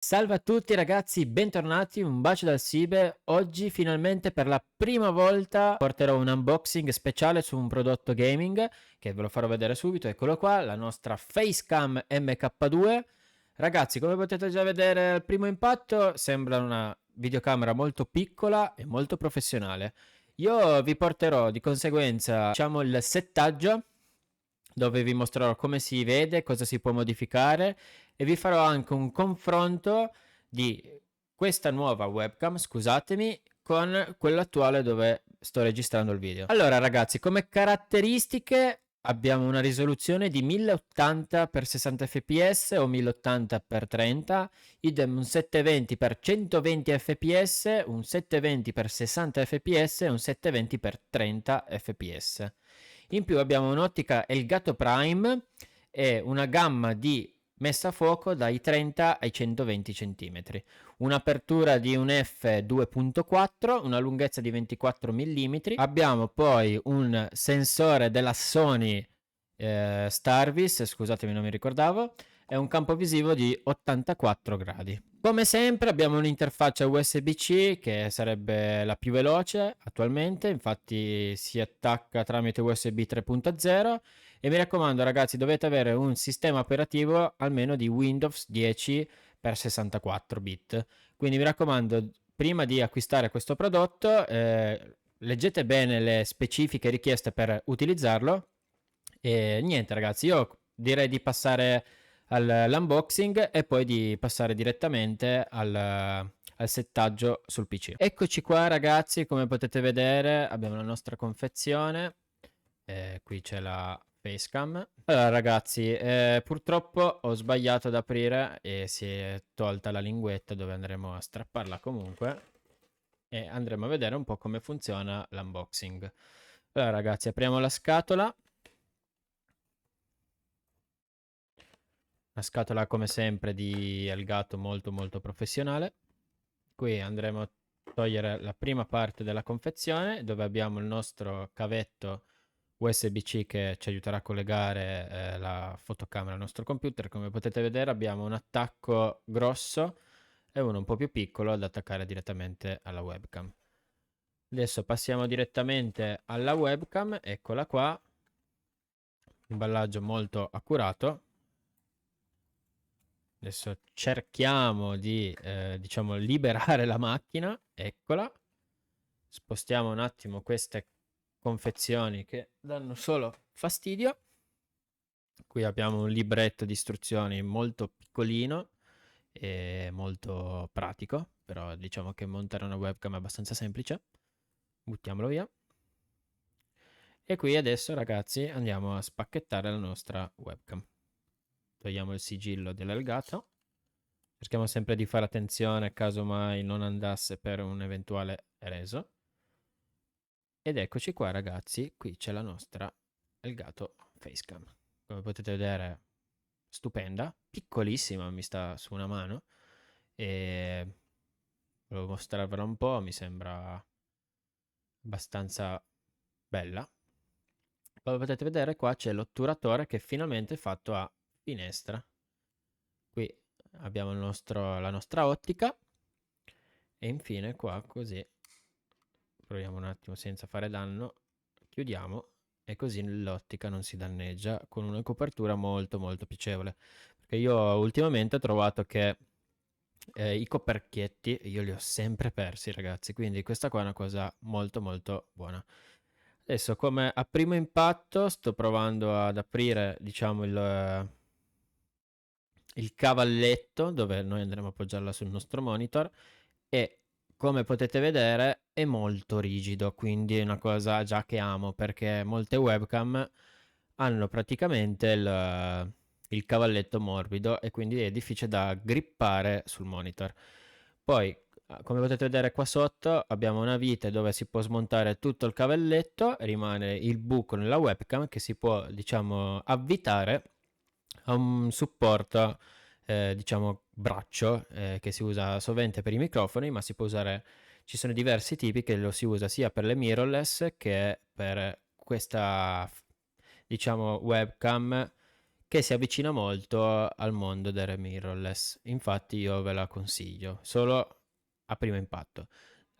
Salve a tutti ragazzi, bentornati, un bacio dal Sibe. Oggi finalmente per la prima volta porterò un unboxing speciale su un prodotto gaming che ve lo farò vedere subito. Eccolo qua, la nostra Facecam MK2. Ragazzi, come potete già vedere al primo impatto, sembra una videocamera molto piccola e molto professionale. Io vi porterò di conseguenza, diciamo, il settaggio dove vi mostrerò come si vede, cosa si può modificare e vi farò anche un confronto di questa nuova webcam, scusatemi, con quella attuale dove sto registrando il video. Allora ragazzi, come caratteristiche abbiamo una risoluzione di 1080x60 fps o 1080x30, idem un 720x120 fps, un 720x60 fps e un 720x30 fps. In più abbiamo un'ottica Elgato Prime e una gamma di messa a fuoco dai 30 ai 120 cm, un'apertura di un f2.4, una lunghezza di 24 mm. Abbiamo poi un sensore della Sony Starvis, scusatemi non mi ricordavo, e un campo visivo di 84 gradi. Come sempre abbiamo un'interfaccia USB-C che sarebbe la più veloce attualmente, infatti si attacca tramite USB 3.0 e mi raccomando ragazzi, dovete avere un sistema operativo almeno di Windows 10 per 64 bit. Quindi mi raccomando, prima di acquistare questo prodotto, leggete bene le specifiche richieste per utilizzarlo. E niente ragazzi, io direi di passare all'unboxing e poi di passare direttamente al settaggio sul PC. Eccoci qua ragazzi, come potete vedere abbiamo la nostra confezione. Qui c'è la facecam. Allora ragazzi, purtroppo ho sbagliato ad aprire e si è tolta la linguetta dove andremo a strapparla comunque e andremo a vedere un po' come funziona l'unboxing. Allora ragazzi, apriamo la scatola. Una scatola come sempre di Elgato molto professionale. Qui andremo a togliere la prima parte della confezione dove abbiamo il nostro cavetto USB-C che ci aiuterà a collegare la fotocamera al nostro computer. Come potete vedere abbiamo un attacco grosso e uno un po' più piccolo da attaccare direttamente alla webcam. Adesso passiamo direttamente alla webcam, eccola qua, imballaggio molto accurato. Adesso cerchiamo di diciamo liberare la macchina, eccola. Spostiamo un attimo queste confezioni che danno solo fastidio. Qui abbiamo un libretto di istruzioni molto piccolino e molto pratico, però diciamo che montare una webcam è abbastanza semplice. Buttiamolo via. E qui adesso ragazzi andiamo a spacchettare la nostra webcam. Togliamo il sigillo dell'Elgato. Cerchiamo sempre di fare attenzione caso mai non andasse per un eventuale reso. Ed eccoci qua ragazzi, qui c'è la nostra Elgato Facecam. Come potete vedere stupenda, piccolissima, mi sta su una mano. E volevo mostrarvela un po', mi sembra abbastanza bella. Come potete vedere qua c'è l'otturatore che è finalmente fatto a finestra. Qui abbiamo la nostra ottica e infine qua così proviamo un attimo senza fare danno, chiudiamo e così l'ottica non si danneggia con una copertura molto piacevole, perché io ultimamente ho trovato che i coperchietti io li ho sempre persi ragazzi, quindi questa qua è una cosa molto buona. Adesso come a primo impatto sto provando ad aprire diciamo il cavalletto dove noi andremo a appoggiarla sul nostro monitor e come potete vedere è molto rigido, quindi è una cosa già che amo perché molte webcam hanno praticamente il cavalletto morbido e quindi è difficile da grippare sul monitor. Poi come potete vedere qua sotto abbiamo una vite dove si può smontare tutto il cavalletto, rimane il buco nella webcam che si può diciamo avvitare a un supporto diciamo braccio che si usa sovente per i microfoni, ma si può usare, ci sono diversi tipi che lo si usa sia per le mirrorless che per questa diciamo webcam che si avvicina molto al mondo del mirrorless. Infatti io ve la consiglio, solo a primo impatto.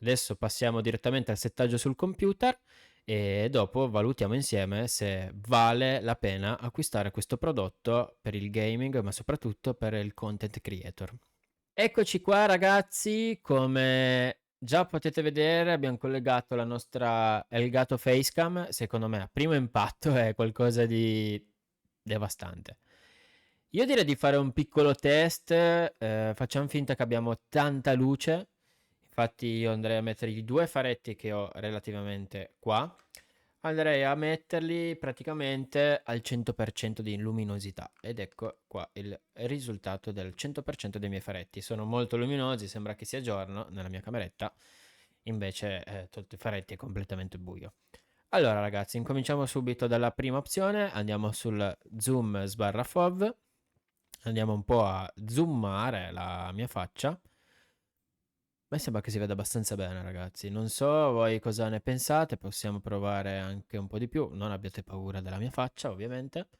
Adesso passiamo direttamente al settaggio sul computer e dopo valutiamo insieme se vale la pena acquistare questo prodotto per il gaming, ma soprattutto per il content creator. Eccoci qua ragazzi, come già potete vedere abbiamo collegato la nostra Elgato Facecam, secondo me a primo impatto è qualcosa di devastante. Io direi di fare un piccolo test, facciamo finta che abbiamo tanta luce, infatti io andrei a mettere i due faretti che ho relativamente qua, andrei a metterli praticamente al 100% di luminosità ed ecco qua il risultato del 100% dei miei faretti. Sono molto luminosi, sembra che sia giorno nella mia cameretta, invece tolto i faretti è completamente buio. Allora ragazzi, incominciamo subito dalla prima opzione, andiamo sul zoom sbarra FOV, andiamo un po' a zoomare la mia faccia. A me sembra che si veda abbastanza bene, ragazzi. Non so voi cosa ne pensate, possiamo provare anche un po' di più. Non abbiate paura della mia faccia, ovviamente.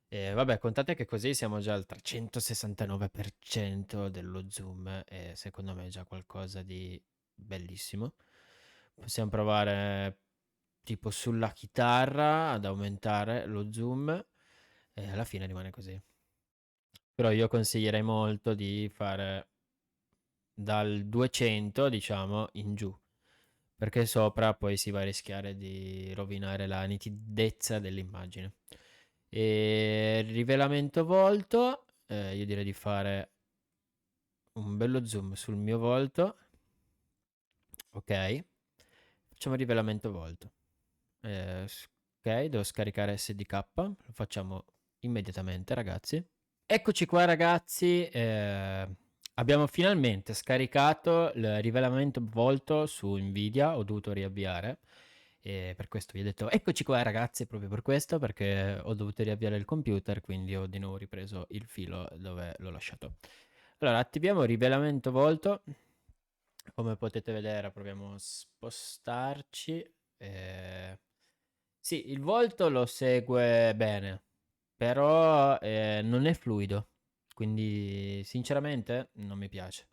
E vabbè, contate che così siamo già al 369% dello zoom e secondo me è già qualcosa di bellissimo. Possiamo provare tipo sulla chitarra ad aumentare lo zoom e alla fine rimane così. Però io consiglierei molto di fare dal 200, diciamo, in giù, perché sopra poi si va a rischiare di rovinare la nitidezza dell'immagine. E rivelamento volto, io direi di fare un bello zoom sul mio volto. Ok, facciamo rivelamento volto. Ok, devo scaricare SDK, lo facciamo immediatamente, ragazzi. Eccoci qua ragazzi, abbiamo finalmente scaricato il rivelamento volto su Nvidia, ho dovuto riavviare e per questo vi ho detto eccoci qua ragazzi, proprio per questo, perché ho dovuto riavviare il computer, quindi ho di nuovo ripreso il filo dove l'ho lasciato. Allora, attiviamo rivelamento volto, come potete vedere proviamo a spostarci, sì, il volto lo segue bene, però non è fluido, quindi sinceramente non mi piace,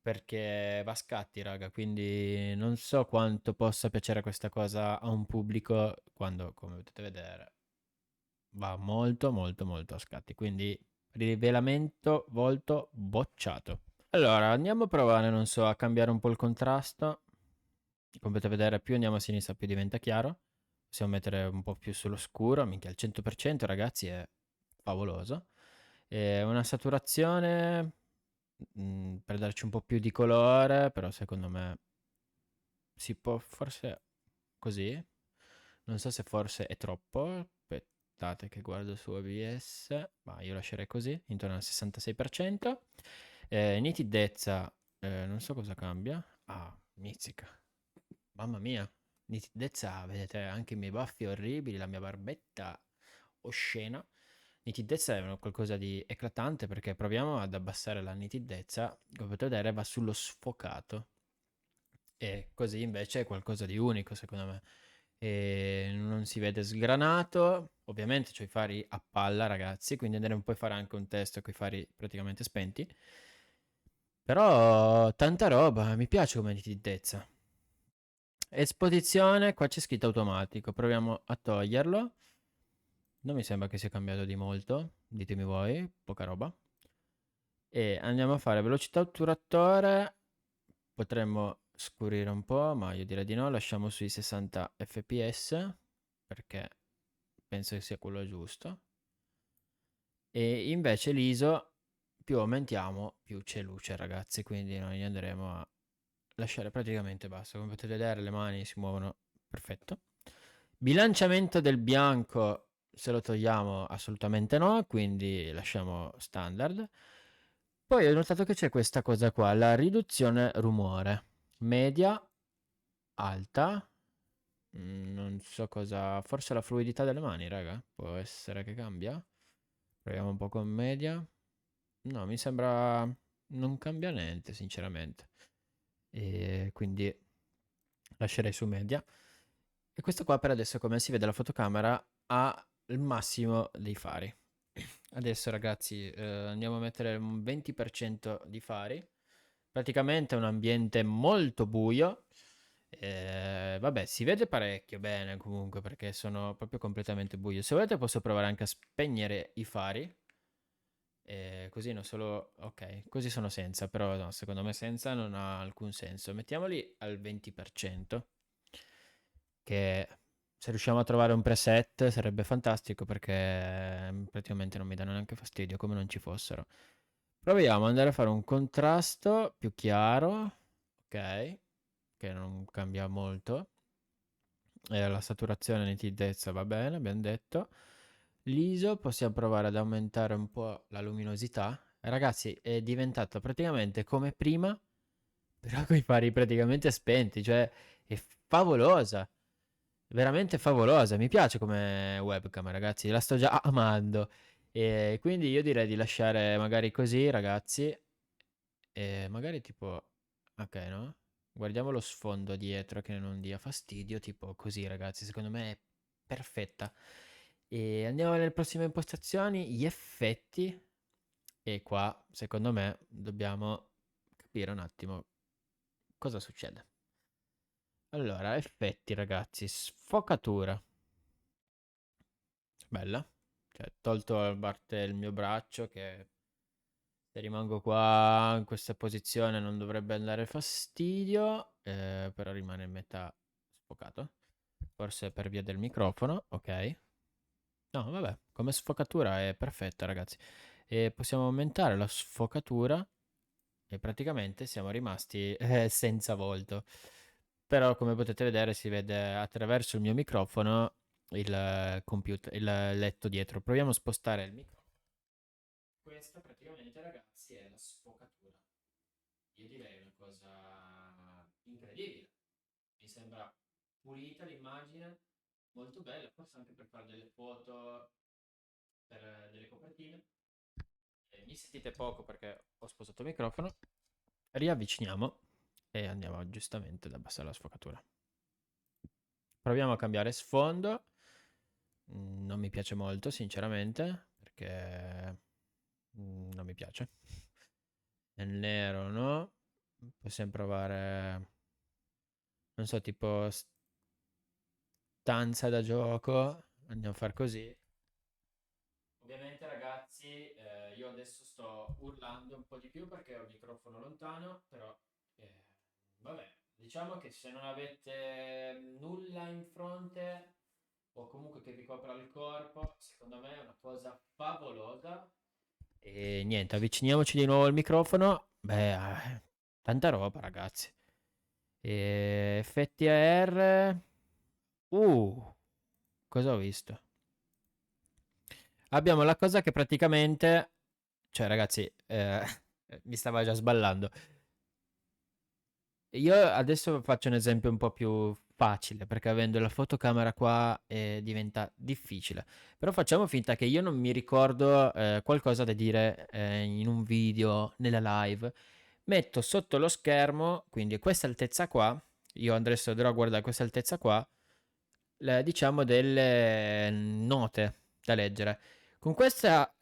perché va a scatti, raga, quindi non so quanto possa piacere questa cosa a un pubblico quando, come potete vedere, va molto molto molto a scatti, quindi rivelamento volto bocciato. Allora, andiamo a provare, non so, a cambiare un po' il contrasto. Come potete vedere, più andiamo a sinistra più diventa chiaro. Possiamo mettere un po' più sullo scuro, minchia, il 100% ragazzi è favoloso. E una saturazione per darci un po' più di colore, però secondo me si può forse così. Non so se forse è troppo. Aspettate che guardo su OBS. Ma io lascerei così, intorno al 66%. Nitidezza, non so cosa cambia. Ah, mizzica. Mamma mia, nitidezza, vedete anche i miei baffi orribili, la mia barbetta oscena. Nitidezza è qualcosa di eclatante perché proviamo ad abbassare la nitidezza, come potete vedere va sullo sfocato. E così invece è qualcosa di unico secondo me. E non si vede sgranato, ovviamente c'ho i fari a palla ragazzi, quindi andremo poi a fare anche un test con i fari praticamente spenti. Però tanta roba, mi piace come nitidezza. Esposizione, qua c'è scritto automatico, proviamo a toglierlo. Non mi sembra che sia cambiato di molto, ditemi voi, poca roba. E andiamo a fare velocità otturatore, potremmo scurire un po', ma io direi di no, lasciamo sui 60 fps, perché penso che sia quello giusto. E invece l'ISO, più aumentiamo, più c'è luce ragazzi, quindi noi andremo a lasciare praticamente basso. Come potete vedere le mani si muovono perfetto. Bilanciamento del bianco, se lo togliamo assolutamente no, quindi lasciamo standard. Poi ho notato che c'è questa cosa qua, la riduzione rumore. Media, alta, non so cosa, forse la fluidità delle mani, raga, può essere che cambia. Proviamo un po' con media. No, mi sembra non cambia niente, sinceramente. E quindi lascerei su media. E questo qua per adesso, come si vede la fotocamera, ha il massimo dei fari. Adesso ragazzi andiamo a mettere un 20% di fari. Praticamente è un ambiente molto buio. Vabbè, si vede parecchio bene comunque perché sono proprio completamente buio. Se volete posso provare anche a spegnere i fari. Così non solo... Ok, così sono senza, però no, secondo me senza non ha alcun senso. Mettiamoli al 20%, che se riusciamo a trovare un preset sarebbe fantastico perché praticamente non mi danno neanche fastidio, come non ci fossero. Proviamo ad andare a fare un contrasto più chiaro, ok, che non cambia molto. La saturazione e nitidezza va bene, abbiamo detto. L'ISO possiamo provare ad aumentare un po' la luminosità. Ragazzi, è diventato praticamente come prima, però con i fari praticamente spenti, cioè è favolosa, veramente favolosa. Mi piace come webcam, ragazzi, la sto già amando. E quindi io direi di lasciare magari così, ragazzi, e magari tipo, ok, no? Guardiamo lo sfondo dietro che non dia fastidio, tipo così, ragazzi, secondo me è perfetta. E andiamo nelle prossime impostazioni, gli effetti. E qua, secondo me, dobbiamo capire un attimo cosa succede. Allora, effetti, ragazzi, sfocatura. Bella. Cioè, tolto a parte il mio braccio che se rimango qua in questa posizione non dovrebbe andare fastidio, però rimane in metà sfocato. Forse per via del microfono, ok. No, vabbè, come sfocatura è perfetta, ragazzi. E possiamo aumentare la sfocatura e praticamente siamo rimasti senza volto. Però come potete vedere si vede attraverso il mio microfono il computer, il letto dietro. Proviamo a spostare il microfono. Questa praticamente, ragazzi, è la sfocatura. Io direi una cosa incredibile. Mi sembra pulita l'immagine, molto bella, forse anche per fare delle foto, per delle copertine. Mi sentite poco perché ho spostato il microfono. Riavviciniamo e andiamo giustamente ad abbassare la sfocatura. Proviamo a cambiare sfondo. Non mi piace molto, sinceramente, perché non mi piace. Nel nero, no? Possiamo provare, non so, tipo stanza da gioco. Andiamo a far così. Ovviamente, ragazzi, io adesso sto urlando un po' di più perché ho il microfono lontano, però vabbè, diciamo che se non avete nulla in fronte o comunque che vi copra il corpo, secondo me è una cosa favolosa. E niente, avviciniamoci di nuovo al microfono. Beh, tanta roba, ragazzi. Effetti AR. Cosa ho visto? Abbiamo la cosa che praticamente, cioè ragazzi, mi stava già sballando. Io adesso faccio un esempio un po' più facile, perché avendo la fotocamera qua diventa difficile. Però facciamo finta che io non mi ricordo qualcosa da dire in un video, nella live. Metto sotto lo schermo, quindi a questa altezza qua, io adesso andrò a guardare questa altezza qua, diciamo delle note da leggere. Con questa,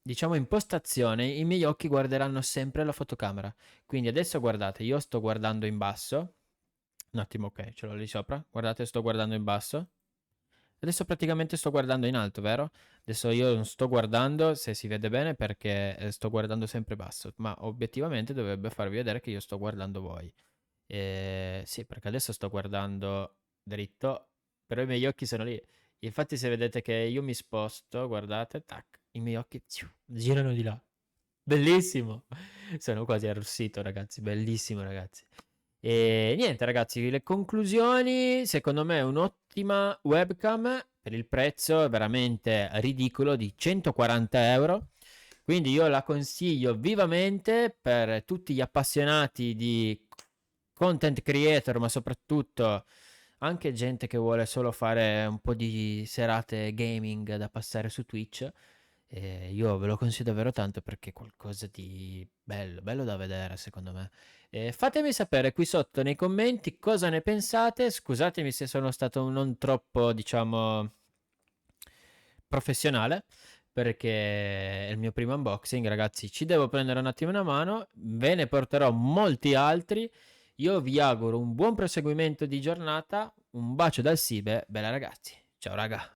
diciamo, impostazione, i miei occhi guarderanno sempre la fotocamera. Quindi adesso guardate, io sto guardando in basso. Un attimo, ok, ce l'ho lì sopra. Guardate, sto guardando in basso. Adesso praticamente sto guardando in alto, vero? Adesso io non sto guardando, se si vede bene, perché sto guardando sempre basso. Ma obiettivamente dovrebbe farvi vedere che io sto guardando voi. Sì, perché adesso sto guardando dritto, però i miei occhi sono lì. Infatti se vedete che io mi sposto, guardate, tac, i miei occhi girano di là. Bellissimo. Sono quasi arrossito, ragazzi. Bellissimo, ragazzi. E niente, ragazzi, le conclusioni, secondo me è un'ottima webcam per il prezzo veramente ridicolo di 140 euro. Quindi io la consiglio vivamente per tutti gli appassionati di content creator, ma soprattutto anche gente che vuole solo fare un po' di serate gaming da passare su Twitch. Io ve lo consiglio davvero tanto perché è qualcosa di bello, bello da vedere secondo me. Fatemi sapere qui sotto nei commenti cosa ne pensate. Scusatemi se sono stato non troppo, diciamo, professionale. perché è il mio primo unboxing, ragazzi. Ci devo prendere un attimo una mano, ve ne porterò molti altri. Io vi auguro un buon proseguimento di giornata, un bacio dal Sibe, bella ragazzi. Ciao raga.